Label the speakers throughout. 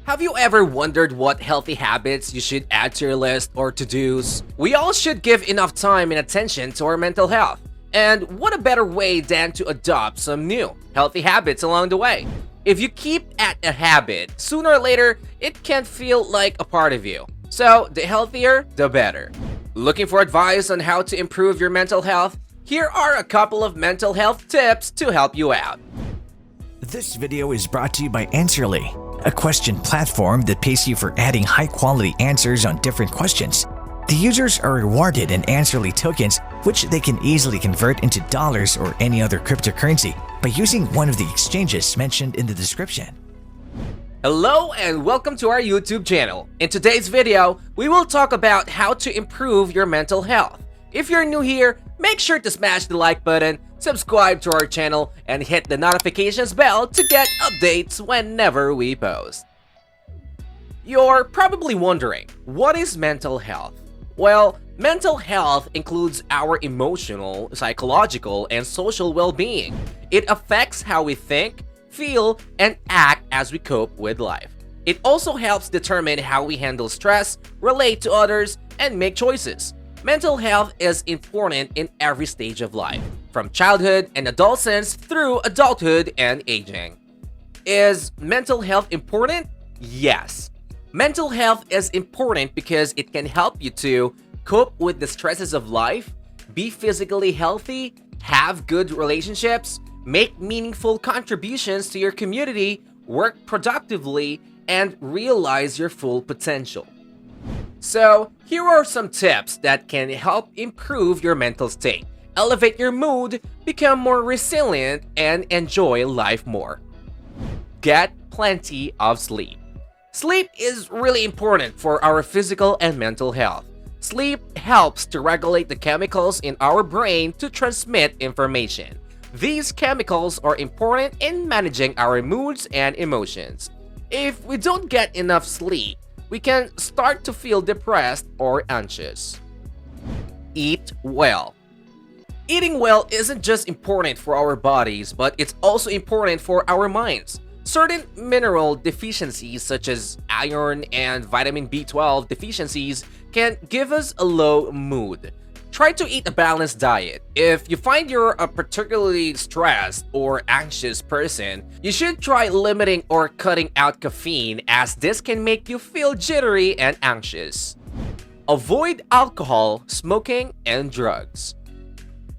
Speaker 1: Have you ever wondered what healthy habits you should add to your list or to-dos? We all should give enough time and attention to our mental health. And what a better way than to adopt some new, healthy habits along the way? If you keep at a habit, sooner or later, it can feel like a part of you. So, the healthier, the better. Looking for advice on how to improve your mental health? Here are a couple of mental health tips to help you out.
Speaker 2: This video is brought to you by Answerly, a question platform that pays you for adding high-quality answers on different questions. The users are rewarded in Answerly tokens, which they can easily convert into dollars or any other cryptocurrency by using one of the exchanges mentioned in the description.
Speaker 1: Hello and welcome to our YouTube channel. In today's video, we will talk about how to improve your mental health. If you're new here, make sure to smash the like button, subscribe to our channel, and hit the notifications bell to get updates whenever we post. You're probably wondering, what is mental health? Well, mental health includes our emotional, psychological, and social well-being. It affects how we think, feel, and act as we cope with life. It also helps determine how we handle stress, relate to others, and make choices. Mental health is important in every stage of life, from childhood and adolescence through adulthood and aging. Is mental health important? Yes. Mental health is important because it can help you to cope with the stresses of life, be physically healthy, have good relationships, make meaningful contributions to your community, work productively, and realize your full potential. So, here are some tips that can help improve your mental state, elevate your mood, become more resilient, and enjoy life more. Get plenty of sleep. Sleep is really important for our physical and mental health. Sleep helps to regulate the chemicals in our brain to transmit information. These chemicals are important in managing our moods and emotions. If we don't get enough sleep, we can start to feel depressed or anxious. Eat well. Eating well isn't just important for our bodies, but it's also important for our minds. Certain mineral deficiencies such as iron and vitamin B12 deficiencies can give us a low mood. Try to eat a balanced diet. If you find you're a particularly stressed or anxious person, you should try limiting or cutting out caffeine, as this can make you feel jittery and anxious. Avoid alcohol, smoking, and drugs.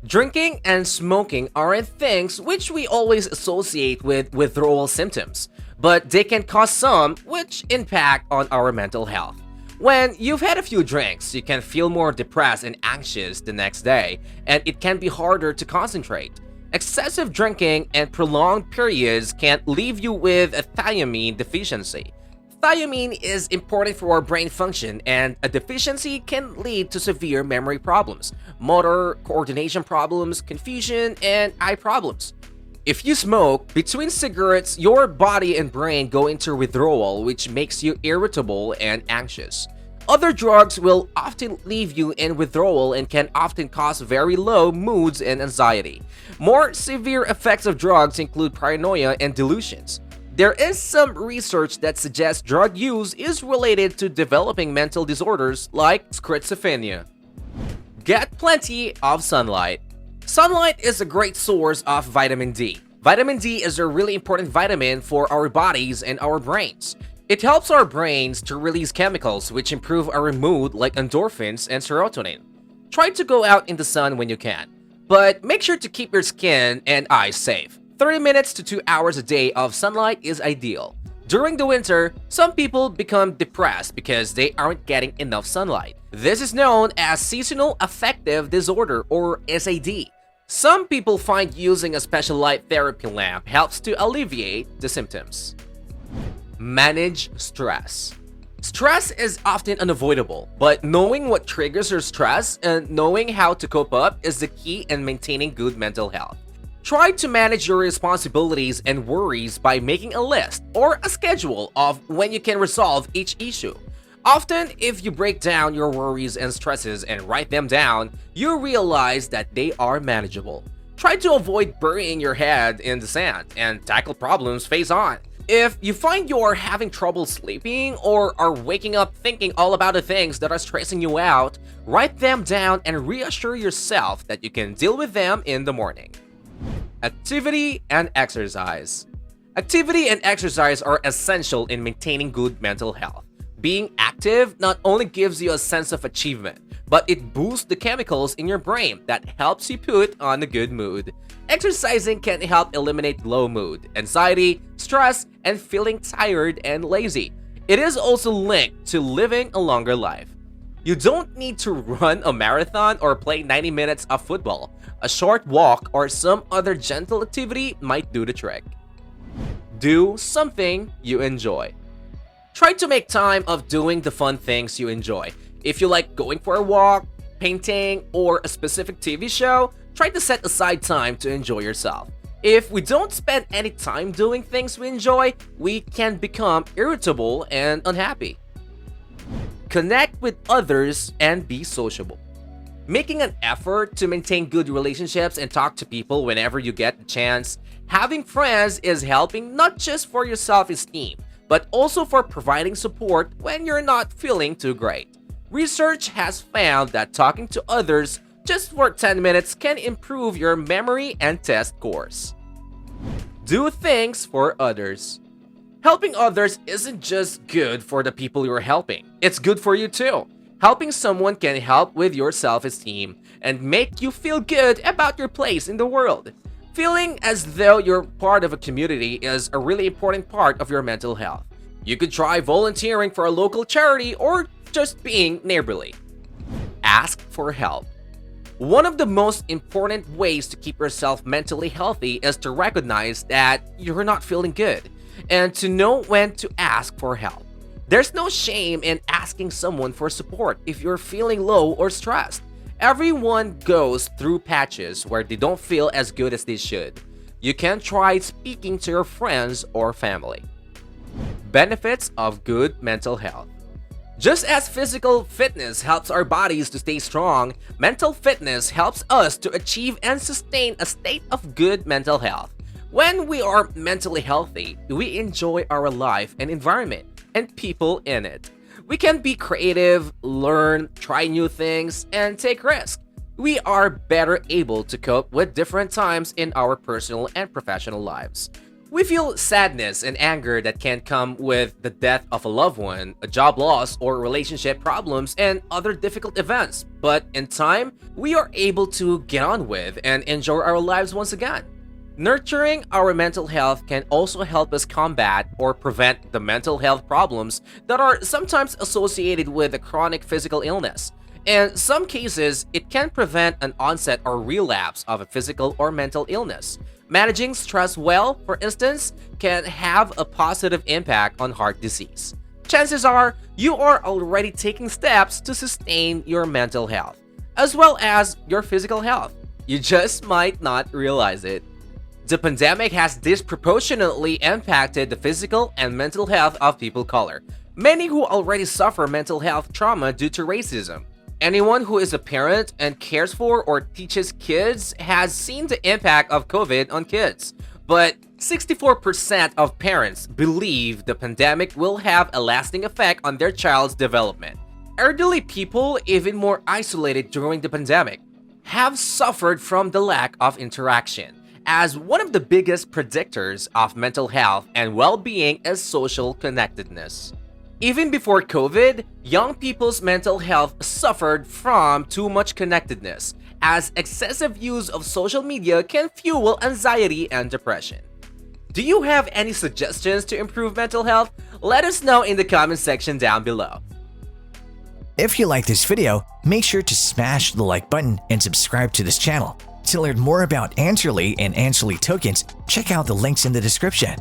Speaker 1: Drinking and smoking aren't things which we always associate with withdrawal symptoms, but they can cause some which impact on our mental health. When you've had a few drinks, you can feel more depressed and anxious the next day, and it can be harder to concentrate. Excessive drinking and prolonged periods can leave you with a thiamine deficiency. Thiamine is important for our brain function, and a deficiency can lead to severe memory problems, motor coordination problems, confusion, and eye problems. If you smoke, between cigarettes, your body and brain go into withdrawal, which makes you irritable and anxious. Other drugs will often leave you in withdrawal and can often cause very low moods and anxiety. More severe effects of drugs include paranoia and delusions. There is some research that suggests drug use is related to developing mental disorders like schizophrenia. Get plenty of sunlight. Sunlight is a great source of vitamin D. Vitamin D is a really important vitamin for our bodies and our brains. It helps our brains to release chemicals which improve our mood, like endorphins and serotonin. Try to go out in the sun when you can, but make sure to keep your skin and eyes safe. 30 minutes to 2 hours a day of sunlight is ideal. During the winter, some people become depressed because they aren't getting enough sunlight. This is known as seasonal affective disorder, or SAD. Some people find using a special light therapy lamp helps to alleviate the symptoms. Manage stress. Stress is often unavoidable, but knowing what triggers your stress and knowing how to cope up is the key in maintaining good mental health. Try to manage your responsibilities and worries by making a list or a schedule of when you can resolve each issue. Often, if you break down your worries and stresses and write them down, you realize that they are manageable. Try to avoid burying your head in the sand and tackle problems face on. If you find you're having trouble sleeping or are waking up thinking all about the things that are stressing you out, write them down and reassure yourself that you can deal with them in the morning. Activity and exercise. Activity and exercise are essential in maintaining good mental health. Being active not only gives you a sense of achievement, but it boosts the chemicals in your brain that helps you put on a good mood. Exercising can help eliminate low mood, anxiety, stress, and feeling tired and lazy. It is also linked to living a longer life. You don't need to run a marathon or play 90 minutes of football. A short walk or some other gentle activity might do the trick. Do something you enjoy. Try to make time of doing the fun things you enjoy. If you like going for a walk, painting, or a specific TV show, try to set aside time to enjoy yourself. If we don't spend any time doing things we enjoy, we can become irritable and unhappy. Connect with others and be sociable. Making an effort to maintain good relationships and talk to people whenever you get the chance. Having friends is helping not just for your self-esteem, but also for providing support when you're not feeling too great. Research has found that talking to others just for 10 minutes can improve your memory and test scores. Do things for others. Helping others isn't just good for the people you're helping, it's good for you too. Helping someone can help with your self-esteem and make you feel good about your place in the world. Feeling as though you're part of a community is a really important part of your mental health. You could try volunteering for a local charity or just being neighborly. Ask for help. One of the most important ways to keep yourself mentally healthy is to recognize that you're not feeling good and to know when to ask for help. There's no shame in asking someone for support if you're feeling low or stressed. Everyone goes through patches where they don't feel as good as they should. You can try speaking to your friends or family. Benefits of good mental health. Just as physical fitness helps our bodies to stay strong, mental fitness helps us to achieve and sustain a state of good mental health. When we are mentally healthy, we enjoy our life and environment and people in it. We can be creative, learn, try new things, and take risks. We are better able to cope with different times in our personal and professional lives. We feel sadness and anger that can come with the death of a loved one, a job loss, or relationship problems, and other difficult events. But in time, we are able to get on with and enjoy our lives once again. Nurturing our mental health can also help us combat or prevent the mental health problems that are sometimes associated with a chronic physical illness. In some cases, it can prevent an onset or relapse of a physical or mental illness. Managing stress well, for instance, can have a positive impact on heart disease. Chances are you are already taking steps to sustain your mental health, as well as your physical health. You just might not realize it. The pandemic has disproportionately impacted the physical and mental health of people of color, many who already suffer mental health trauma due to racism. Anyone who is a parent and cares for or teaches kids has seen the impact of COVID on kids. But 64% of parents believe the pandemic will have a lasting effect on their child's development. Elderly people, even more isolated during the pandemic, have suffered from the lack of interaction, as one of the biggest predictors of mental health and well-being is social connectedness. Even before COVID, young people's mental health suffered from too much connectedness, as excessive use of social media can fuel anxiety and depression. Do you have any suggestions to improve mental health? Let us know in the comment section down below.
Speaker 2: If you like this video, make sure to smash the like button and subscribe to this channel. To learn more about Answerly and Answerly tokens, check out the links in the description.